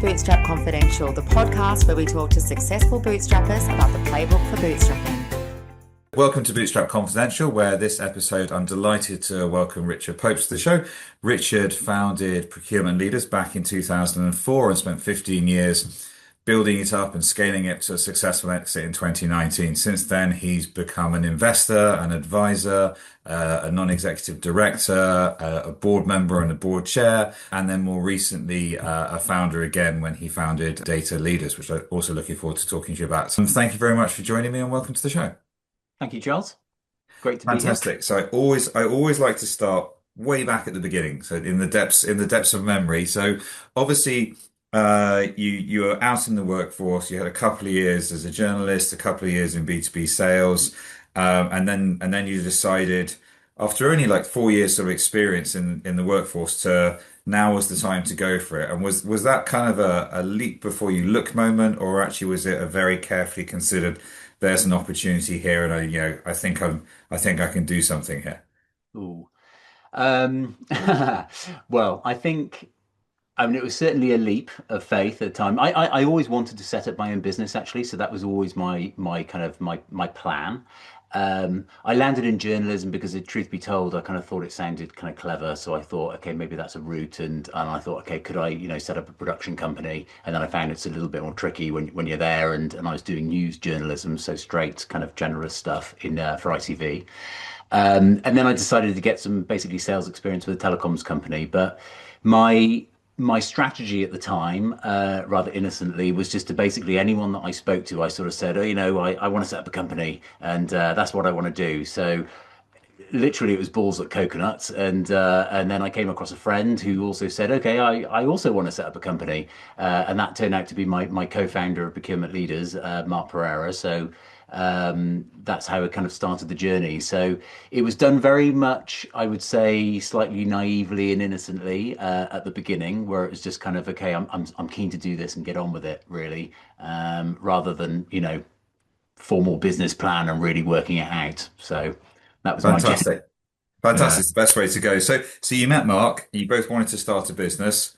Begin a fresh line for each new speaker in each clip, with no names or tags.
Bootstrap Confidential, the podcast where we talk to successful bootstrappers about the playbook for bootstrapping.
Welcome to Bootstrap Confidential, where this episode I'm delighted to welcome Richard Pope to the show. Richard founded Procurement Leaders back in 2004 and spent 15 years building it up and scaling it to a successful exit in 2019. Since then, he's become an investor, an advisor, a non-executive director, a board member and a board chair, and then more recently, a founder again when he founded Data Leaders, which I'm also looking forward to talking to you about. So thank you very much for joining me and welcome to the show.
Thank you, Charles. Great to be here.
Fantastic. So I always like to start way back at the beginning. So in the depths of memory. So obviously, you were out in the workforce. You had a couple of years as a journalist, a couple of years in B2B sales, and then you decided after only like 4 years of experience in the workforce to now was the time to go for it. And was that kind of a leap before you look moment, or actually was it a very carefully considered? There's an opportunity here, and I think I can do something here.
Ooh. Well, I mean, it was certainly a leap of faith at the time. I always wanted to set up my own business, actually, so that was always my plan. I landed in journalism because, truth be told, I kind of thought it sounded kind of clever. So I thought, okay, maybe that's a route. And I thought, okay, could I, set up a production company? And then I found it's a little bit more tricky when you're there. And I was doing news journalism, so straight kind of generous stuff for ITV. And then I decided to get some basically sales experience with a telecoms company. But my strategy at the time, rather innocently, was just to basically anyone that I spoke to, I sort of said, I want to set up a company, and that's what I want to do. So literally it was balls at coconuts, and then I came across a friend who also said, okay, I also want to set up a company, and that turned out to be my co-founder of Procurement Leaders, Mark Pereira. So that's how it kind of started the journey. So it was done very much, I would say, slightly naively and innocently at the beginning, where it was just kind of, okay, I'm keen to do this and get on with it, really, rather than formal business plan and really working it out. So that was
Fantastic. Fantastic. It's the best way to go. So you met Mark, you both wanted to start a business.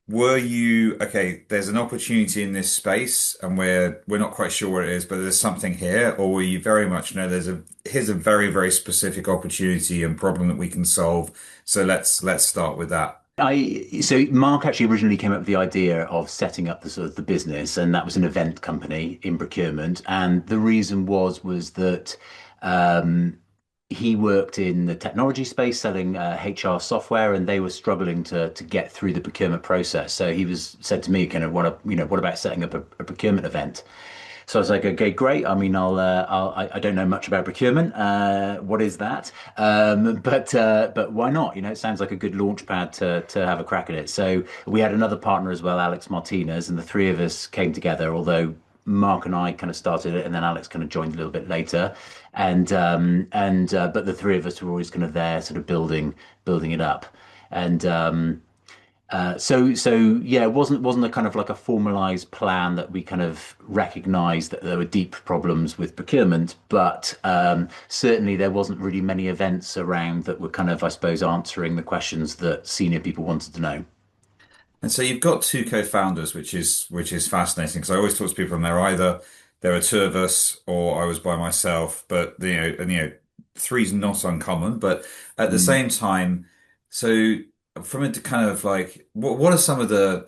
Were you, okay, there's an opportunity in this space and we're not quite sure what it is, but there's something here, or were you very much, here's a very, very specific opportunity and problem that we can solve. So let's start with that.
So Mark actually originally came up with the idea of setting up the business, and that was an event company in procurement. And the reason was that he worked in the technology space selling HR software, and they were struggling to get through the procurement process. So he said to me, kind of, what about setting up a procurement event? So I was like, okay, great. I mean, I don't know much about procurement. What is that? But why not? It sounds like a good launch pad to have a crack at it. So we had another partner as well, Alex Martinez, and the three of us came together, although Mark and I kind of started it, and then Alex kind of joined a little bit later, but the three of us were always kind of there, sort of building it up, and yeah, it wasn't a kind of like a formalized plan that we kind of recognized that there were deep problems with procurement, but certainly there wasn't really many events around that were kind of, I suppose, answering the questions that senior people wanted to know.
And so you've got two co-founders, which is fascinating, because I always talk to people and there are two of us or I was by myself, but three's not uncommon, but at the same time, so from a kind of like, what are some of the,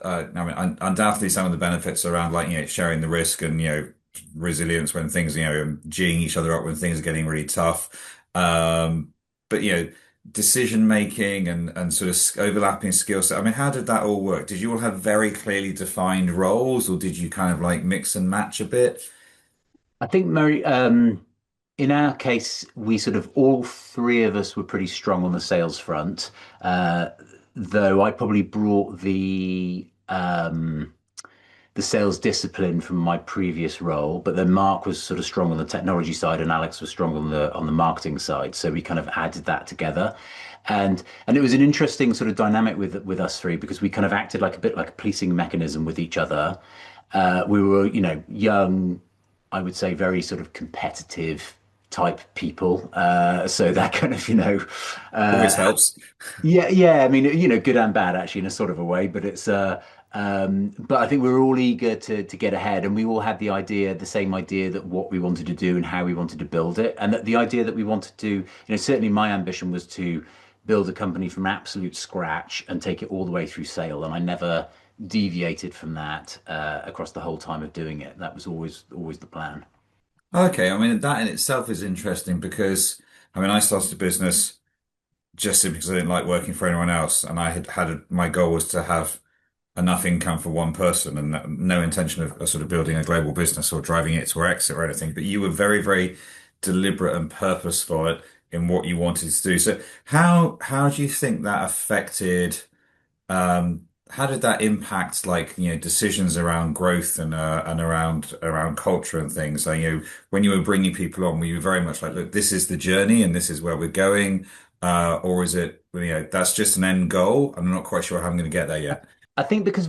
undoubtedly some of the benefits around like, sharing the risk and, resilience when things, geeing each other up when things are getting really tough. But decision making and sort of overlapping skill set. I mean, how did that all work? Did you all have very clearly defined roles, or did you kind of like mix and match a bit?
I think, Mary, in our case, we sort of all three of us were pretty strong on the sales front, though I probably brought the sales discipline from my previous role, but then Mark was sort of strong on the technology side and Alex was strong on the marketing side. So we kind of added that together. And it was an interesting sort of dynamic with us three, because we kind of acted like a bit like a policing mechanism with each other. We were, young, I would say very sort of competitive type people. So that kind of,
Always
uh,
helps.
yeah, yeah. I mean, good and bad actually in a sort of a way, but but I think we were all eager to get ahead, and we all had the same idea that what we wanted to do and how we wanted to build it, and that the idea that we wanted to, certainly my ambition was to build a company from absolute scratch and take it all the way through sale, and I never deviated from that across the whole time of doing it. That was always the plan.
Okay, I mean that in itself is interesting because I mean I started a business just simply because I didn't like working for anyone else, and I my goal was to have enough income for one person, and no intention of sort of building a global business or driving it to exit or anything. But you were very, very deliberate and purposeful in what you wanted to do. So how do you think that affected? How did that impact decisions around growth and around culture and things? So, when you were bringing people on, were you very much like, look, this is the journey and this is where we're going, or is it that's just an end goal? I'm not quite sure how I'm going to get there yet.
I think because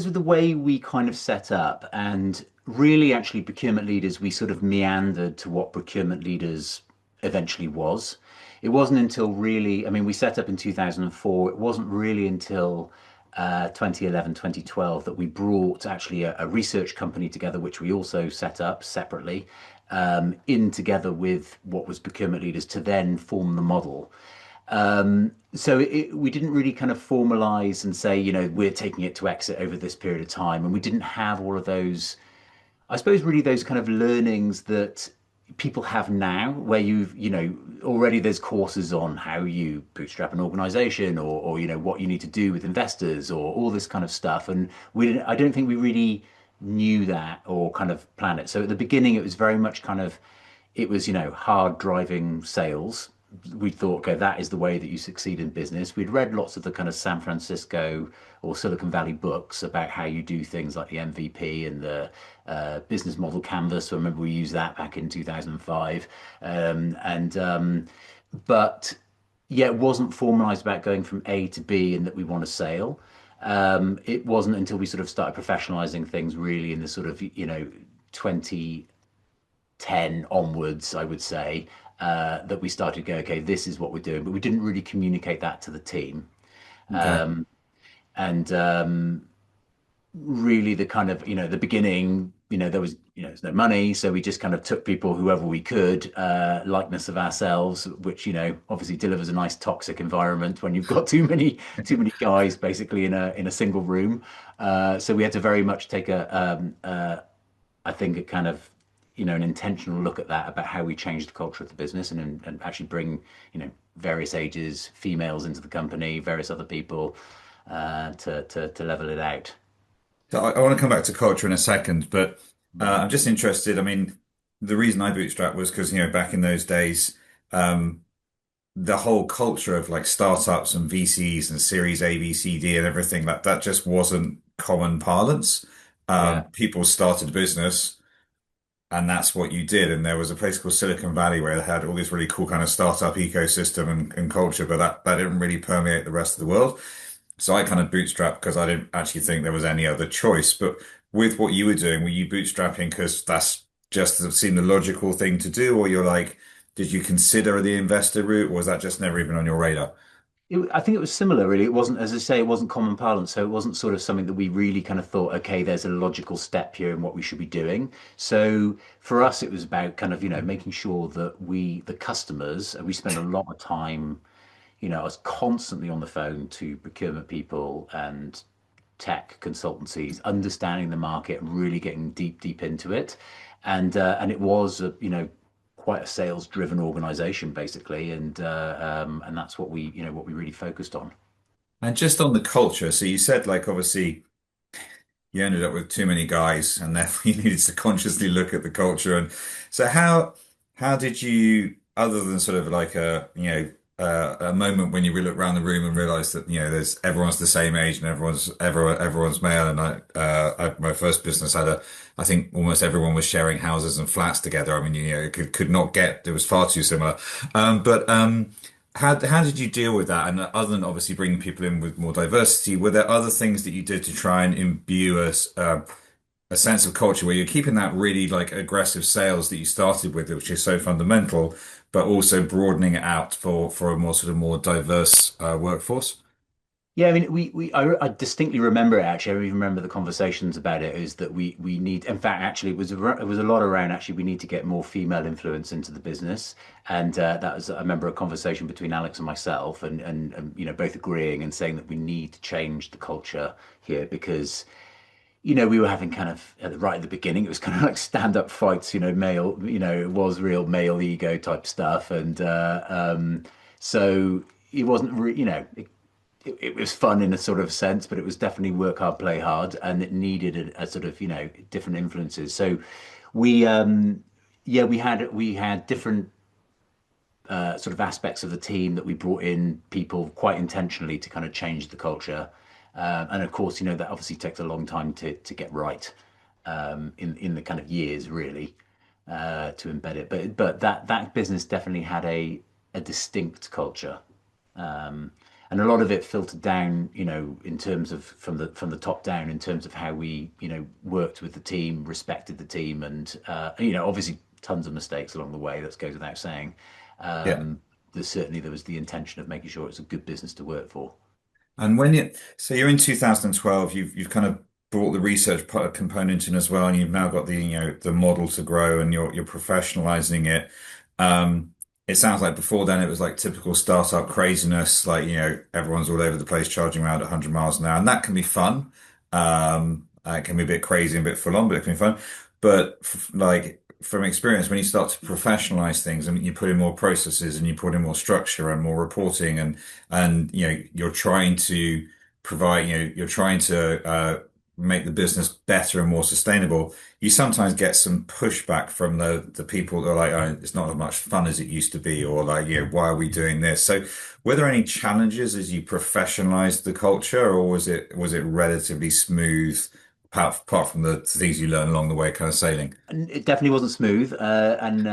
of the way we kind of set up, and really actually procurement leaders, we sort of meandered to what procurement leaders eventually was. It wasn't until really, I mean, we set up in 2004. It wasn't really until 2011, 2012 that we brought actually a research company together, which we also set up separately, in together with what was procurement leaders to then form the model. So we didn't really kind of formalize and say, we're taking it to exit over this period of time. And we didn't have all of those, I suppose, really those kind of learnings that people have now, where already there's courses on how you bootstrap an organization or what you need to do with investors or all this kind of stuff. And I don't think we really knew that or kind of planned it. So at the beginning, it was very much kind of, it was, hard driving sales. We thought, okay, that is the way that you succeed in business. We'd read lots of the kind of San Francisco or Silicon Valley books about how you do things like the MVP and the business model canvas. So I remember we used that back in 2005. But yeah, it wasn't formalized about going from A to B and that we want a sale. It wasn't until we sort of started professionalizing things really in the sort of, 2010 onwards, I would say, that we started to go, okay, this is what we're doing. But we didn't really communicate that to the team.
Okay.
And really the kind of, the beginning, there was, there's no money. So we just kind of took people, whoever we could, likeness of ourselves, which, obviously delivers a nice toxic environment when you've got too many guys basically in a single room. So we had to very much take I think a kind of, an intentional look at that about how we change the culture of the business and actually bring, various ages, females into the company, various other people, to level it out.
So I want to come back to culture in a second, but I'm just interested. I mean, the reason I bootstrapped was because, back in those days, the whole culture of like startups and VCs and Series A, B, C, D and everything, that just wasn't common parlance.
Yeah.
People started a business and that's what you did. And there was a place called Silicon Valley where they had all this really cool kind of startup ecosystem and culture, but that didn't really permeate the rest of the world. So I kind of bootstrapped because I didn't actually think there was any other choice. But with what you were doing, were you bootstrapping because that's just seemed the logical thing to do, or you're like, did you consider the investor route, or was that just never even on your radar?
I think it was similar, really. It wasn't, as I say, it wasn't common parlance. So it wasn't sort of something that we really kind of thought, okay, there's a logical step here in what we should be doing. So for us, it was about kind of, making sure that the customers, and we spend a lot of time, I was constantly on the phone to procurement people and tech consultancies, understanding the market and really getting deep into it. And it was quite a sales driven organization basically, and that's what we really focused on.
And just on the culture, so you said like obviously you ended up with too many guys and therefore you needed to consciously look at the culture. And so how did you, other than sort of like a moment when you look around the room and realize that there's everyone's the same age and everyone's male, and my first business had I think almost everyone was sharing houses and flats together. I mean, could not get, it was far too similar. But how did you deal with that? And other than obviously bringing people in with more diversity, were there other things that you did to try and imbue us a sense of culture where you're keeping that really like aggressive sales that you started with, which is so fundamental, but also broadening it out for a more sort of more diverse workforce?
Yeah, I mean, I distinctly remember it actually. I even remember the conversations about it. Is that we need, in fact, actually, it was a lot around. Actually, we need to get more female influence into the business, and that was I remember a conversation between Alex and myself, and you know both agreeing and saying that we need to change the culture here because we were having kind of right at the beginning, it was kind of like stand-up fights, male, it was real male ego type stuff, and so it wasn't really, it was fun in a sort of sense, but it was definitely work hard, play hard, and it needed a sort of different influences. So we yeah we had different sort of aspects of the team that we brought in people quite intentionally to kind of change the culture. And of course, that obviously takes a long time to get right in the kind of years really to embed it. But that business definitely had a distinct culture. And a lot of it filtered down, in terms of from the top down, in terms of how we, worked with the team, respected the team, and obviously tons of mistakes along the way. That goes without saying.
Yeah.
There was the intention of making sure it's a good business to work for.
And so you're in 2012, you've kind of brought the research part component in as well, and you've now got the model to grow, and you're professionalizing it. It sounds like before then it was like typical startup craziness, like everyone's all over the place charging around 100 miles an hour, and that can be fun. It can be a bit crazy and a bit full on, but it can be fun. But like from experience, when you start to professionalize things and you put in more processes and you put in more structure and more reporting and you're trying to provide you're trying to make the business better and more sustainable, you sometimes get some pushback from the people that are like, oh, it's not as much fun as it used to be, or like, why are we doing this? So were there any challenges as you professionalized the culture, or was it relatively smooth apart from the things you learn along the way kind of sailing?
And it definitely wasn't smooth. And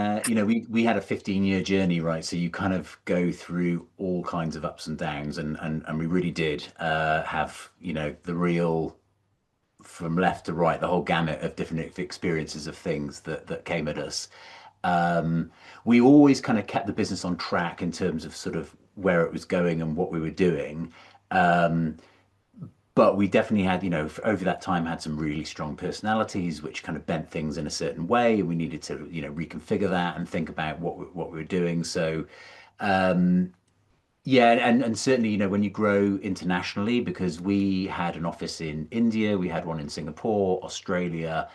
we had a 15-year journey, right? So you kind of go through all kinds of ups and downs, and we really did have the real from left to right, the whole gamut of different experiences of things that came at us. We always kind of kept the business on track in terms of sort of where it was going and what we were doing. But we definitely had, over that time, had some really strong personalities, which kind of bent things in a certain way. And we needed to, reconfigure that and think about what we were doing. So, yeah, and certainly, when you grow internationally, because we had an office in India, we had one in Singapore, Australia,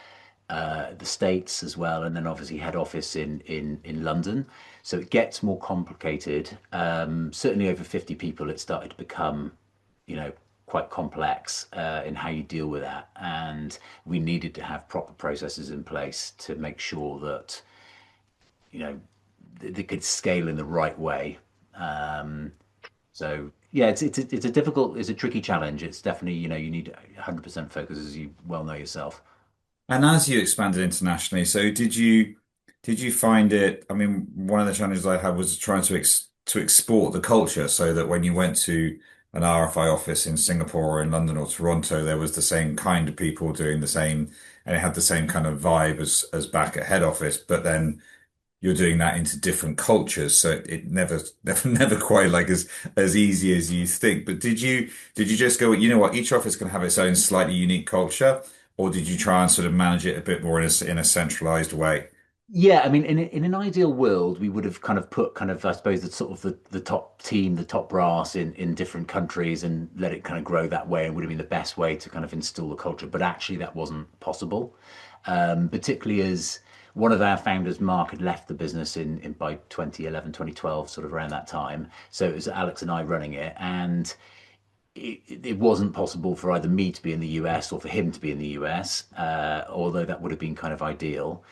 the States as well, and then obviously head office in London. So it gets more complicated. Certainly over 50 people, it started to become, quite complex in how you deal with that. And we needed to have proper processes in place to make sure that, they could scale in the right way. So yeah, it's a difficult, it's a tricky challenge. It's definitely, you need 100% focus, as you well know yourself.
And as you expanded internationally, so did you find it? I mean, one of the challenges I had was trying to export the culture so that when you went to an RFI office in Singapore or in London or Toronto, there was the same kind of people doing the same, and it had the same kind of vibe as back at head office. But then you're doing that into different cultures, so it never quite like as easy as you think. But did you just go, you know what, each office can have its own slightly unique culture, or did you try and sort of manage it a bit more in a centralized way?
Yeah, I mean, in an ideal world, we would have kind of put kind of, I suppose, the sort of the top team, the top brass in different countries and let it kind of grow that way, and would have been the best way to kind of instill the culture. But actually, that wasn't possible, particularly as one of our founders, Mark, had left the business in by 2011, 2012, sort of around that time. So it was Alex and I running it, and it wasn't possible for either me to be in the US or for him to be in the US, although that would have been kind of ideal.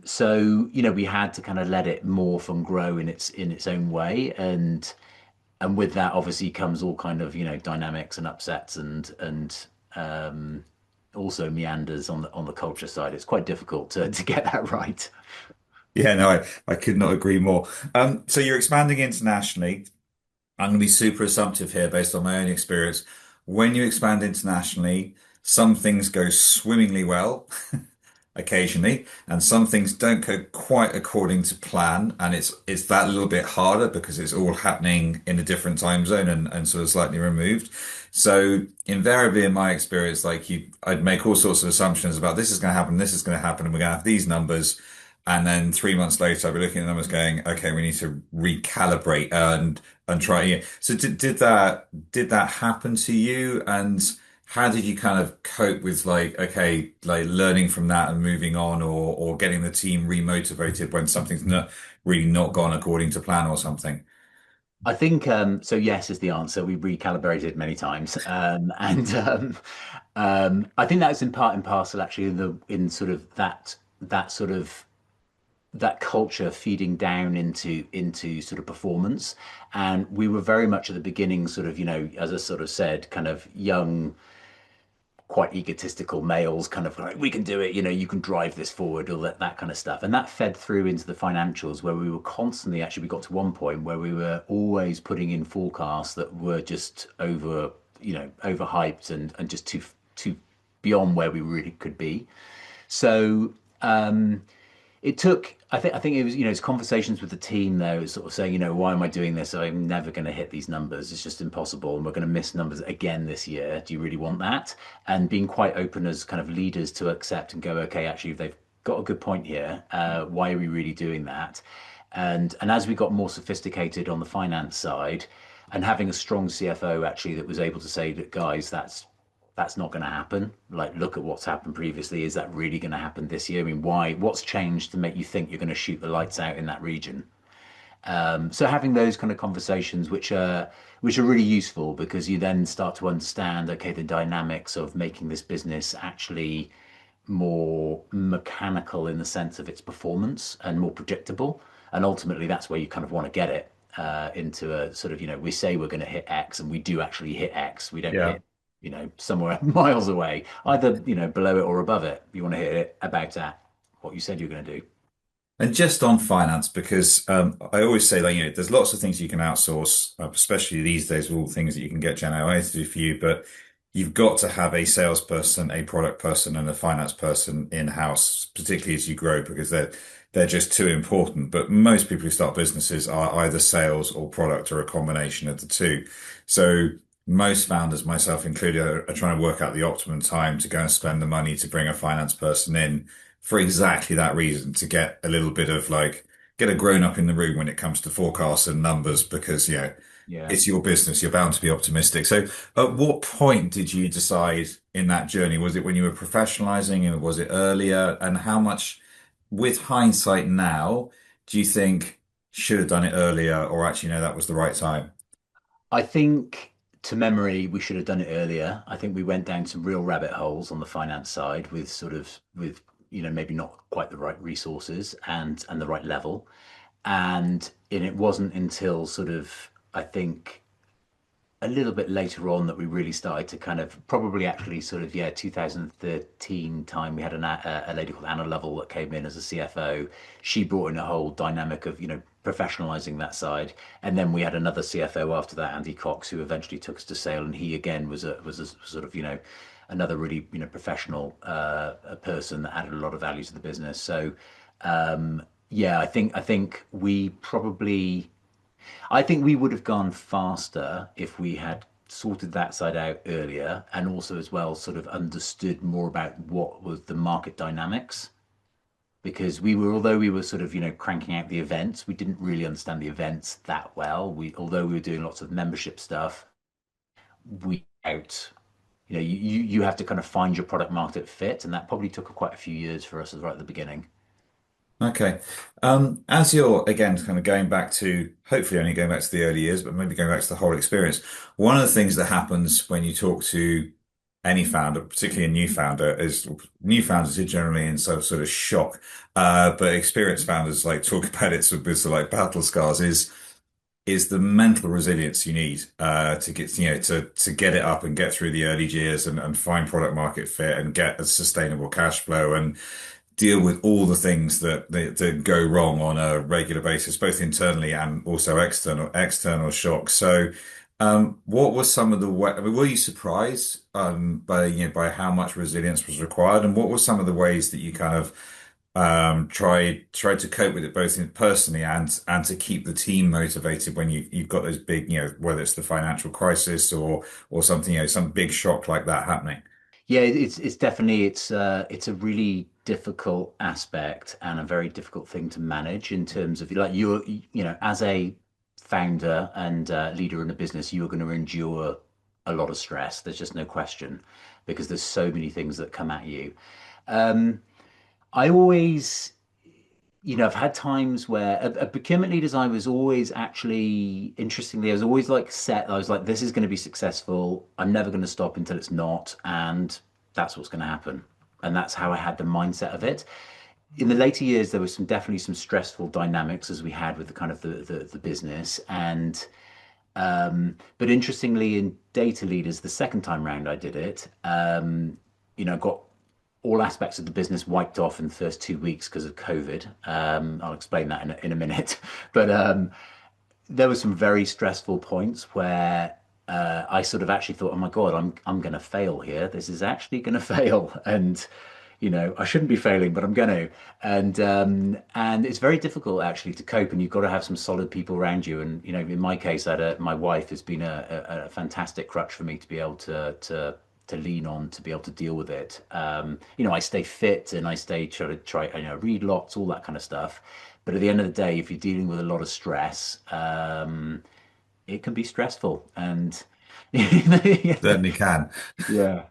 So we had to kind of let it morph and grow in its own way, and with that obviously comes all kind of dynamics and upsets and also meanders on the culture side. It's quite difficult to get that right.
Yeah, no, I could not agree more. So you're expanding internationally. I'm going to be super assumptive here based on my own experience. When you expand internationally, some things go swimmingly well occasionally, and some things don't go quite according to plan, and it's that little bit harder because it's all happening in a different time zone and sort of slightly removed. So invariably, in my experience, I'd make all sorts of assumptions about this is going to happen, this is going to happen, and we're going to have these numbers. And then 3 months later, I'd be looking at the numbers going, okay, we need to recalibrate and try. Yeah. So did that happen to you? And how did you kind of cope with okay, like learning from that and moving on, or getting the team remotivated when something's not really not gone according to plan or something?
I think so. Yes, is the answer. We recalibrated many times, and I think that's in part and parcel actually in sort of that sort of that culture feeding down into sort of performance. And we were very much at the beginning, sort of, as I sort of said, kind of young, quite egotistical males, kind of like, we can do it, you can drive this forward, all that kind of stuff. And that fed through into the financials, where we were constantly, actually, we got to one point where we were always putting in forecasts that were just overhyped and just too beyond where we really could be. So it took, I think it was, it's conversations with the team though, it's sort of saying, why am I doing this? I'm never going to hit these numbers. It's just impossible. And we're going to miss numbers again this year. Do you really want that? And being quite open as kind of leaders to accept and go, okay, actually, if they've got a good point here, why are we really doing that? And as we got more sophisticated on the finance side, and having a strong CFO actually that was able to say that, guys, that's not going to happen. Like, look at what's happened previously. Is that really going to happen this year? I mean, why? What's changed to make you think you're going to shoot the lights out in that region? So having those kind of conversations, which are really useful, because you then start to understand, okay, the dynamics of making this business actually more mechanical in the sense of its performance and more predictable. And ultimately, that's where you kind of want to get it into a sort of, we say we're going to hit X, and we do actually hit X. We don't
Yeah.
hit, somewhere miles away, either, below it or above it. You want to hit it about at what you said you're going to do.
And just on finance, because I always say that there's lots of things you can outsource, especially these days with all the things that you can get Gen AI to do for you. But you've got to have a salesperson, a product person, and a finance person in-house, particularly as you grow, because they're just too important. But most people who start businesses are either sales or product, or a combination of the two. So most founders, myself included, are trying to work out the optimum time to go and spend the money to bring a finance person in, for exactly that reason, to get a little bit of get a grown up in the room when it comes to forecasts and numbers, because
Yeah.
it's your business. You're bound to be optimistic. So at what point did you decide in that journey? Was it when you were professionalizing, and was it earlier? And how much, with hindsight now, do you think should have done it earlier, or actually no, that was the right time?
I think, to memory, we should have done it earlier. I think we went down some real rabbit holes on the finance side with maybe not quite the right resources and the right level. And it wasn't until sort of, I think, a little bit later on that we really started to kind of, probably actually sort of, yeah, 2013 time. We had a lady called Anna Lovell that came in as a CFO. She brought in a whole dynamic of, professionalizing that side. And then we had another CFO after that, Andy Cox, who eventually took us to sale. And he again was a sort of, another really, professional a person that added a lot of value to the business. So yeah, I think we would have gone faster if we had sorted that side out earlier, and also as well sort of understood more about what was the market dynamics. Because although we were sort of, cranking out the events, we didn't really understand the events that well. Although we were doing lots of membership stuff, we out, you have to kind of find your product market fit, and that probably took quite a few years for us right at the beginning.
Okay. As you're again kind of going back to, hopefully only going back to the early years, but maybe going back to the whole experience, one of the things that happens when you talk to any founder, particularly a new founder, is new founders are generally in sort of shock. But experienced founders talk about it with sort of battle scars, is the mental resilience you need to get to get it up and get through the early years, and find product market fit and get a sustainable cash flow and deal with all the things that go wrong on a regular basis, both internally and also external shocks. So What was some of the way, I mean, were you surprised by by how much resilience was required, and what were some of the ways that you kind of tried to cope with it both personally and to keep the team motivated when you've got those big, whether it's the financial crisis or something, some big shock like that happening.
Yeah, it's definitely it's a really difficult aspect and a very difficult thing to manage in terms of like as a founder and leader in a business, you're going to endure a lot of stress. There's just no question because there's so many things that come at you. Um, I always I've had times where at procurement leaders, I was always actually, interestingly, I was always like set. I was like, this is going to be successful. I'm never going to stop until it's not. And that's what's going to happen. And that's how I had the mindset of it. In the later years, there was definitely some stressful dynamics as we had with the kind of the business. But interestingly, in data leaders, the second time round I did it, got all aspects of the business wiped off in the first 2 weeks because of COVID. I'll explain that in a minute. But there were some very stressful points where I sort of actually thought, oh my God, I'm going to fail here. This is actually going to fail. And I shouldn't be failing, but I'm going to. And it's very difficult actually to cope, and you've got to have some solid people around you. And in my case, my wife has been a fantastic crutch for me to be able to lean on to be able to deal with it. I stay fit and I stay try read lots, all that kind of stuff. But at the end of the day, if you're dealing with a lot of stress, it can be stressful. And
Certainly can.
yeah,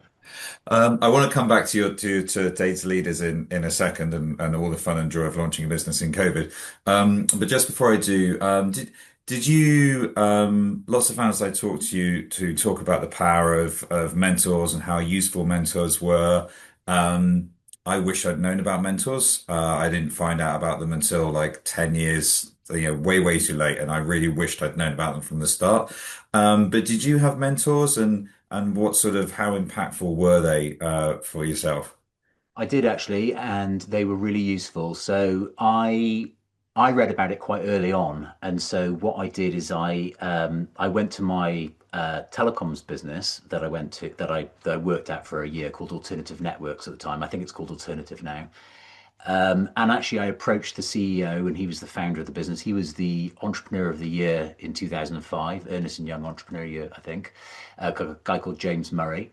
I want to come back to to data leaders in a second and all the fun and joy of launching a business in COVID. But just before I do, did you lots of founders I talked to you to talk about the power of mentors and how useful mentors were. Um, I wish I'd known about mentors. I didn't find out about them until like 10 years, way too late, and I really wished I'd known about them from the start. But did you have mentors and what sort of how impactful were they for yourself?
I did actually, and they were really useful. So I read about it quite early on, and so what I did is I went to my telecoms business that I went to that I worked at for a year called Alternative Networks at the time. I think it's called Alternative now. And actually, I approached the CEO, and he was the founder of the business. He was the Entrepreneur of the Year in 2005, Ernest and Young Entrepreneur Year, I think, a guy called James Murray.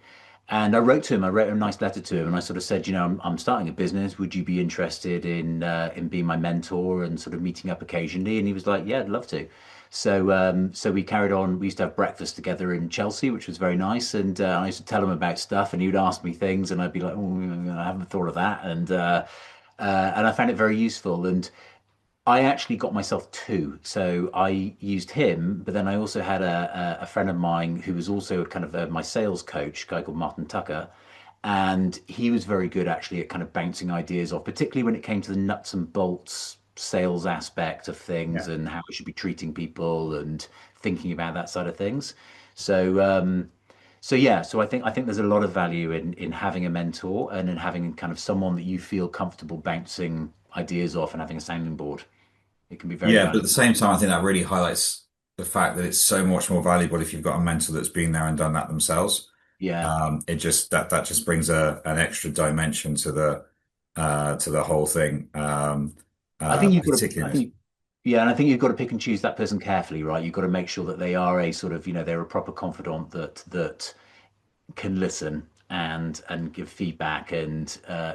And I wrote to him. I wrote a nice letter to him, and I sort of said, I'm starting a business. Would you be interested in being my mentor and sort of meeting up occasionally? And he was like, yeah, I'd love to. So we carried on. We used to have breakfast together in Chelsea, which was very nice. And I used to tell him about stuff, and he would ask me things, and I'd be like, oh, I haven't thought of that. And I found it very useful. And I actually got myself two. So I used him, but then I also had a friend of mine who was also kind of my sales coach, a guy called Martin Tucker. And he was very good actually at kind of bouncing ideas off, particularly when it came to the nuts and bolts sales aspect of things
Yeah.
and how we should be treating people and thinking about that side of things. So yeah, so I think there's a lot of value in having a mentor and in having kind of someone that you feel comfortable bouncing ideas off and having a sounding board. It can be very
Yeah, but at
valuable.
the same time, I think that really highlights the fact that it's so much more valuable if you've got a mentor that's been there and done that themselves.
Yeah.
It just that just brings an extra dimension to the whole thing.
I think you've got to,
Particularly
I
in this.
think, yeah, and I think you've got to pick and choose that person carefully, right? You've got to make sure that they are a sort of, they're a proper confidant that can listen and give feedback, and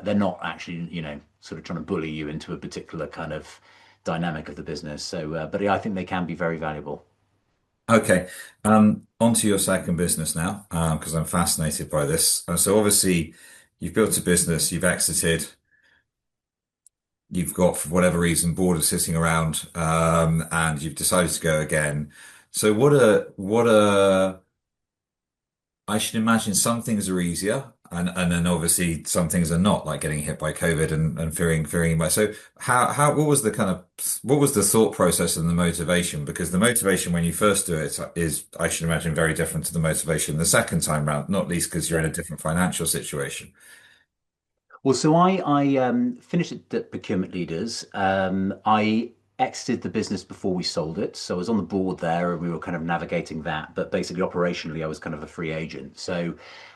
they're not actually, sort of trying to bully you into a particular kind of dynamic of the business. So, but yeah, I think they can be very valuable.
Okay, on to your second business now, because I'm fascinated by this. So obviously, you've built a business, you've exited, you've got for whatever reason bored of sitting around, and you've decided to go again. So what a I should imagine some things are easier, and then obviously some things are not, like getting hit by COVID and fearing about. So how what was the kind of what was the thought process and the motivation? Because the motivation when you first do it is, I should imagine, very different to the motivation the second time round, not least because you're in a different financial situation.
Well, so I finished at the procurement leaders. I exited the business before we sold it. So I was on the board there and we were kind of navigating that. But basically, operationally, I was kind of a free agent. So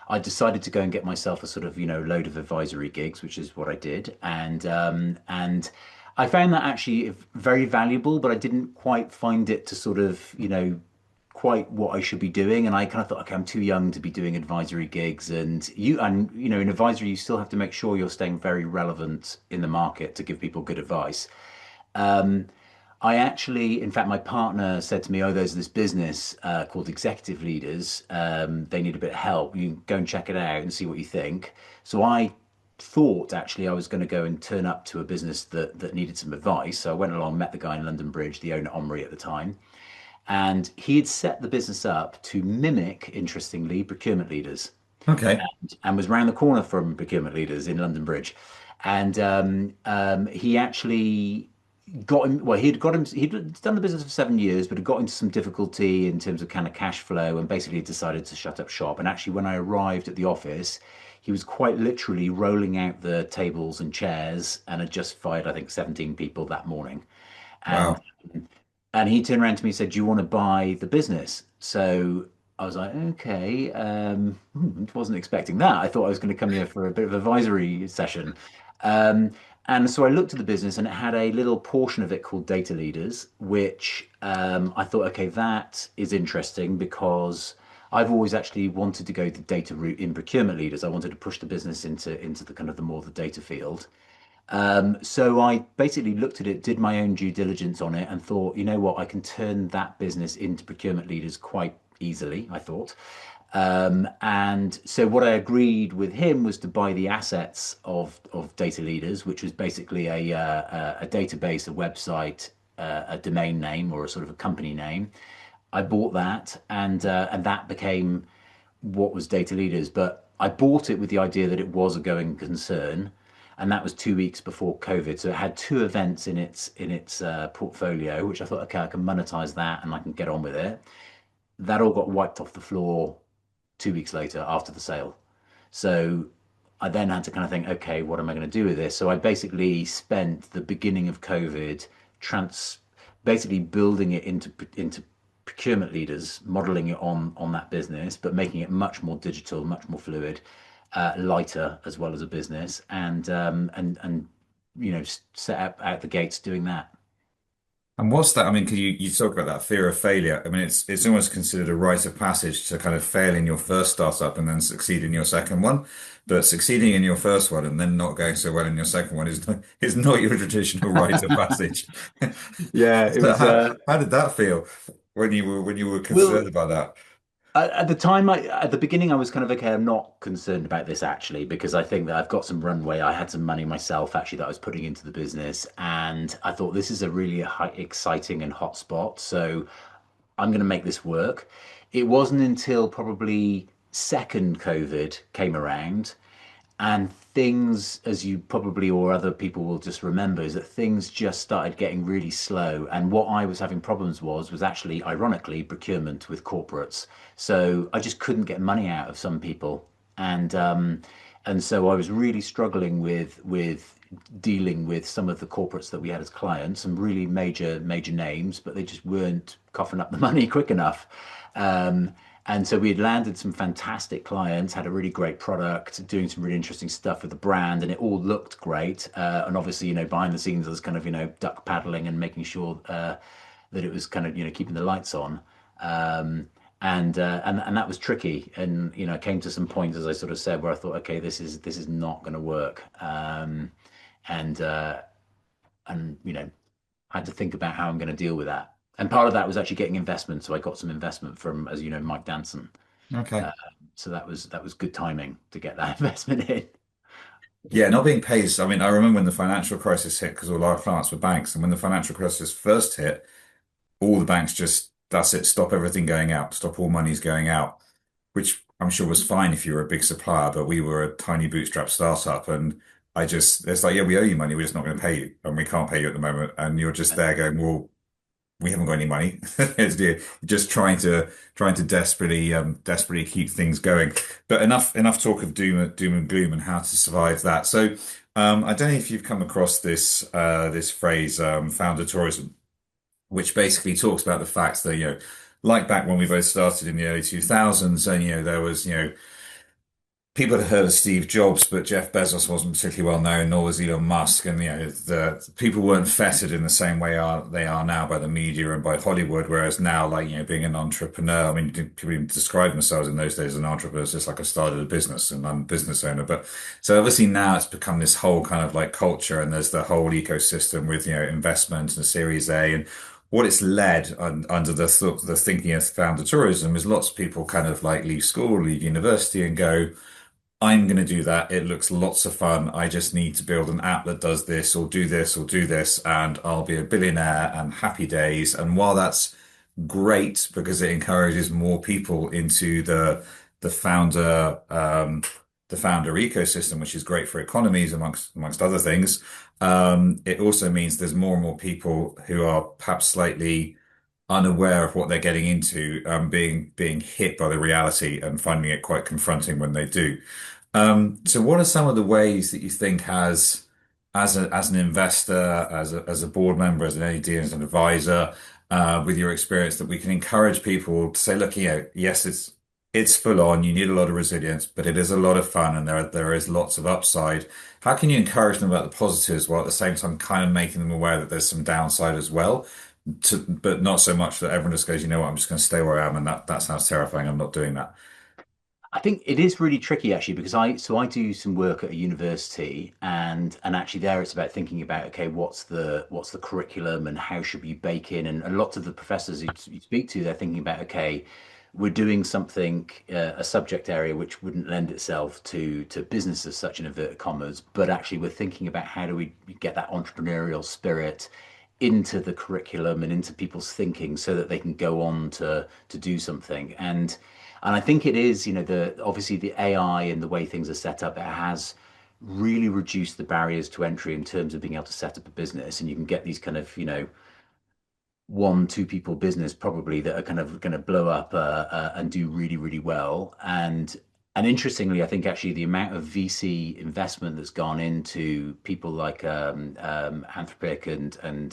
I decided to go and get myself a sort of, load of advisory gigs, which is what I did. And I found that actually very valuable, but I didn't quite find it to sort of, quite what I should be doing. And I kind of thought, okay, I'm too young to be doing advisory gigs. And in advisory, you still have to make sure you're staying very relevant in the market to give people good advice. Um, I actually, in fact, my partner said to me, "Oh, there's this business called Executive Leaders. They need a bit of help. You can go and check it out and see what you think." So I thought actually I was going to go and turn up to a business that needed some advice. So I went along, met the guy in London Bridge, the owner Omri at the time, and he had set the business up to mimic, interestingly, procurement leaders,
Okay.
and was round the corner from procurement leaders in London Bridge. And he actually got him. Well, he'd done the business for 7 years, but had got into some difficulty in terms of kind of cash flow, and basically decided to shut up shop. And actually, when I arrived at the office, he was quite literally rolling out the tables and chairs, and had just fired, I think, 17 people that morning. And
Wow.
and he turned around to me and said, "Do you want to buy the business?" So I was like, okay, wasn't expecting that. I thought I was going to come here for a bit of advisory session. Um, and so I looked at the business and it had a little portion of it called data leaders, which I thought, okay, that is interesting because I've always actually wanted to go the data route in procurement leaders. I wanted to push the business into the kind of the more the data field. So I basically looked at it, did my own due diligence on it, and thought, you know what, I can turn that business into procurement leaders quite easily, I thought. And so what I agreed with him was to buy the assets of data leaders, which was basically a database, a website, a domain name, or a sort of a company name. I bought that, and that became what was data leaders. But I bought it with the idea that it was a going concern, and that was 2 weeks before COVID. So it had two events in its portfolio, which I thought, okay, I can monetize that and I can get on with it. That all got wiped off the floor 2 weeks later after the sale. So I then had to kind of think, okay, what am I going to do with this? So I basically spent the beginning of COVID trans basically building it into procurement leaders, modeling it on that business, but making it much more digital, much more fluid, lighter as well as a business, and set up out the gates doing that.
And what's that? I mean, because you talk about that fear of failure. I mean, it's almost considered a rite of passage to kind of fail in your first startup and then succeed in your second one. But succeeding in your first one and then not going so well in your second one is not your traditional rite of passage.
Yeah, it
So
was.
how did that feel when you were
Well,
concerned about that?
at the time, at the beginning, I was kind of okay. I'm not concerned about this actually because I think that I've got some runway. I had some money myself actually that I was putting into the business, and I thought this is a really exciting and hot spot. So I'm going to make this work. It wasn't until probably second COVID came around and things, as you probably or other people will just remember, is that things just started getting really slow. And what I was having problems was actually, ironically, procurement with corporates. So I just couldn't get money out of some people, and so I was really struggling with dealing with some of the corporates that we had as clients, some really major names, but they just weren't coughing up the money quick enough. And so we had landed some fantastic clients, had a really great product, doing some really interesting stuff with the brand, and it all looked great. And obviously, behind the scenes, I was kind of, duck paddling and making sure that it was kind of, keeping the lights on. And that was tricky. And, I came to some points, as I sort of said, where I thought, okay, this is not going to work. And, uh, and had to think about how I'm going to deal with that. And part of that was actually getting investment. So I got some investment from, as you know, Mike Danson.
Okay.
Uh, so that was good timing to get that investment in.
Yeah, not being paid. I mean, I remember when the financial crisis hit because all our clients were banks, and when the financial crisis first hit, all the banks just, that's it, stop everything going out, stop all monies going out, which I'm sure was fine if you were a big supplier, but we were a tiny bootstrap startup. And it's like, yeah, we owe you money. We're just not going to pay you. And we can't pay you at the moment. And you're just there going, well, we haven't got any money. You're just trying to desperately keep things going. But enough talk of doom and gloom and how to survive that. So I don't know if you've come across this phrase, founder tourism, which basically talks about the fact that, like back when we both started in the early 2000s, and there was, people had heard of Steve Jobs, but Jeff Bezos wasn't particularly well known, nor was Elon Musk. And the people weren't fettered in the same way they are now by the media and by Hollywood. Whereas now, like being an entrepreneur, I mean, people even describe themselves in those days as an entrepreneur. It's just like I started a business and I'm a business owner. But so obviously now it's become this whole kind of like culture, and there's the whole ecosystem with investment and Series A and. What it's led under the thinking of founder tourism is lots of people kind of like leave school, leave university, and go. I'm going to do that. It looks lots of fun. I just need to build an app that does this or do this or do this, and I'll be a billionaire and happy days. And while that's great because it encourages more people into the founder the founder ecosystem, which is great for economies amongst other things, it also means there's more and more people who are perhaps slightly unaware of what they're getting into, being hit by the reality and finding it quite confronting when they do. So what are some of the ways that you think as an investor, as a board member, as an AD, as an advisor, with your experience, that we can encourage people to say, look, yes, it's full on, you need a lot of resilience, but it is a lot of fun and there is lots of upside. How can you encourage them about the positives while at the same time kind of making them aware that there's some downside as well? But not so much that everyone just goes, you know what, I'm just going to stay where I am, and that sounds terrifying. I'm not doing that.
I think it is really tricky actually because I do some work at a university, and actually there it's about thinking about, okay, what's the curriculum and how should we bake in, and lots of the professors you speak to, they're thinking about, okay, we're doing something, a subject area which wouldn't lend itself to business as such, in inverted commas, but actually we're thinking about how do we get that entrepreneurial spirit into the curriculum and into people's thinking so that they can go on to do something. And I think it is, the obviously the AI and the way things are set up, it has really reduced the barriers to entry in terms of being able to set up a business. And you can get these kind of, one, two people business probably that are kind of going to blow up and do really, really well. And interestingly, I think actually the amount of VC investment that's gone into people like Anthropic and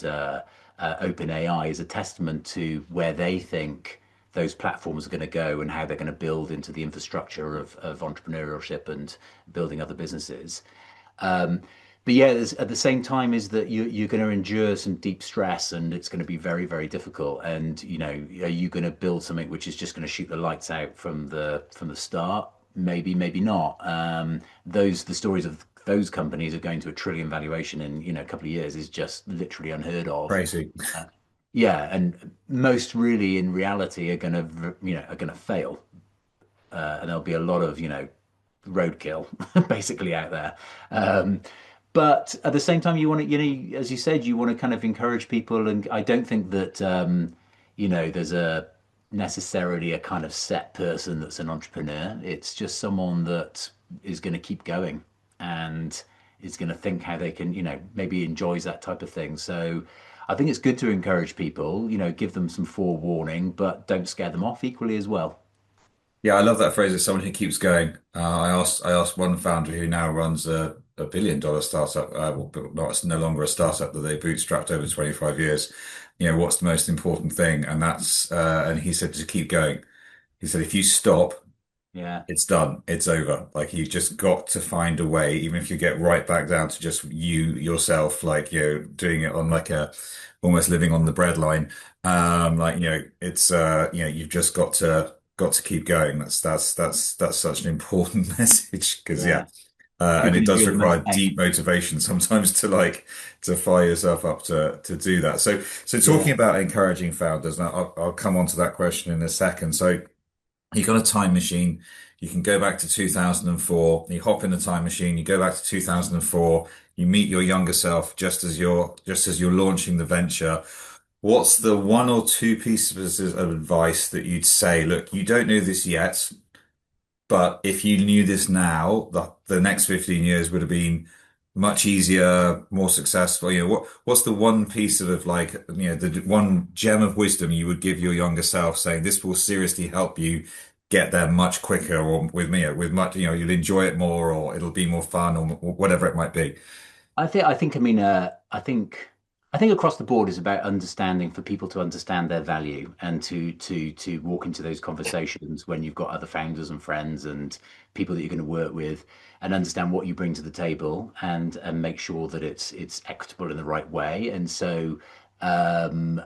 OpenAI is a testament to where they think those platforms are going to go and how they're going to build into the infrastructure of entrepreneurship and building other businesses. Um, but yeah, at the same time is that you're going to endure some deep stress, and it's going to be very, very difficult. And are you going to build something which is just going to shoot the lights out from the start? Maybe, maybe not. The stories of those companies are going to a trillion valuation in a couple of years is just literally unheard of.
Crazy.
Uh, yeah, and most really in reality are going to fail, and there'll be a lot of roadkill basically out there. Um, but at the same time, you want to, as you said, you want to kind of encourage people. And I don't think that, there's a necessarily a kind of set person that's an entrepreneur. It's just someone that is going to keep going and is going to think how they can, maybe enjoys that type of thing. So I think it's good to encourage people, give them some forewarning, but don't scare them off equally as well.
Yeah, I love that phrase. As someone who keeps going. I asked one founder who now runs a billion-dollar startup, but not, it's no longer a startup, that they bootstrapped over 25 years. What's the most important thing? And he said to keep going. He said, if you stop,
Yeah.
it's done. It's over. Like you've just got to find a way, even if you get right back down to just you yourself, like doing it on like a almost living on the breadline. Like it's you've just got to keep going. That's such an important message because
Yeah. Who
and
can
it does
endure the most
require
pain?
deep motivation sometimes to fire yourself up to do that. So talking
Yeah.
about encouraging founders, and I'll come on to that question in a second. So you got a time machine. You can go back to 2004. You hop in the time machine. You go back to 2004. You meet your younger self just as you're launching the venture. What's the one or two pieces of advice that you'd say? Look, you don't know this yet, but if you knew this now, the next 15 years would have been much easier, more successful. What's the one piece of like, the one gem of wisdom you would give your younger self saying this will seriously help you get there much quicker, or with much, you'll enjoy it more, or it'll be more fun, or whatever it might be.
I think across the board is about understanding for people to understand their value and to walk into those conversations when you've got other founders and friends and people that you're going to work with and understand what you bring to the table and make sure that it's equitable in the right way. And so um,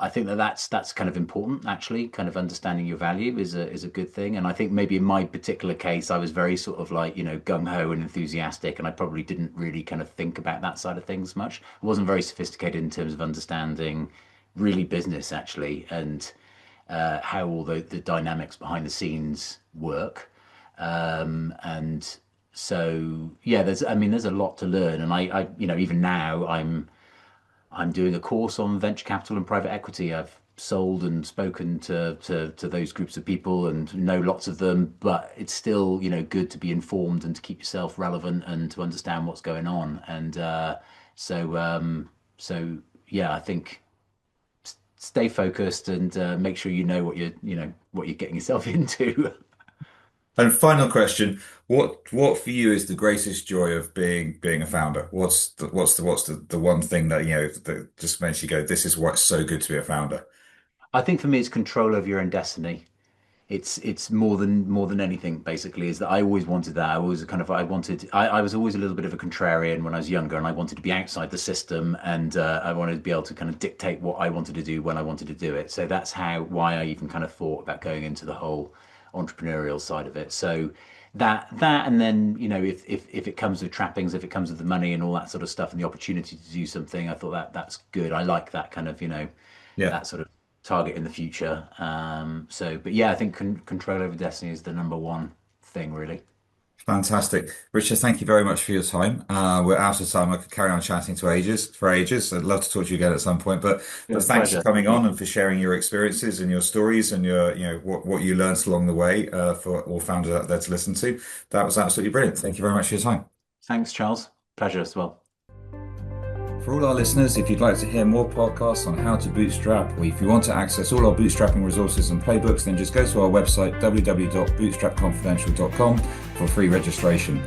I think that that's kind of important actually. Kind of understanding your value is a good thing. And I think maybe in my particular case, I was very sort of like, gung ho and enthusiastic, and I probably didn't really kind of think about that side of things much. I wasn't very sophisticated in terms of understanding really business actually, and how all the dynamics behind the scenes work. And so yeah, there's a lot to learn, and even now I'm doing a course on venture capital and private equity. I've sold and spoken to those groups of people and know lots of them, but it's still, good to be informed and to keep yourself relevant and to understand what's going on. And so so yeah, I think stay focused and make sure you know what you're getting yourself into.
And final question, what for you is the greatest joy of being a founder? What's the one thing that that just makes you go, this is what's so good to be a founder?
I think for me, it's control over your own destiny. It's more than anything basically is that I always wanted that. I was always a little bit of a contrarian when I was younger, and I wanted to be outside the system, and I wanted to be able to kind of dictate what I wanted to do when I wanted to do it. So that's how why I even kind of thought about going into the whole entrepreneurial side of it. So that and then if it comes with trappings, if it comes with the money and all that sort of stuff and the opportunity to do something, I thought that's good. I like that kind of
Yeah.
that sort of target in the future. But yeah, I think control over destiny is the number one thing, really.
Fantastic. Richard, thank you very much for your time. We're out of time. I could carry on chatting for ages. I'd love to talk to you again at some point,
Yeah,
but thanks for
pleasure.
coming
Thank you.
on and for sharing your experiences and your stories and your, what you learned along the way, for all founders out there to listen to. That was absolutely brilliant. Thank you very much for your time.
Thanks, Charles. Pleasure as well.
For all our listeners, if you'd like to hear more podcasts on how to bootstrap, or if you want to access all our bootstrapping resources and playbooks, then just go to our website, www.bootstrapconfidential.com, for free registration.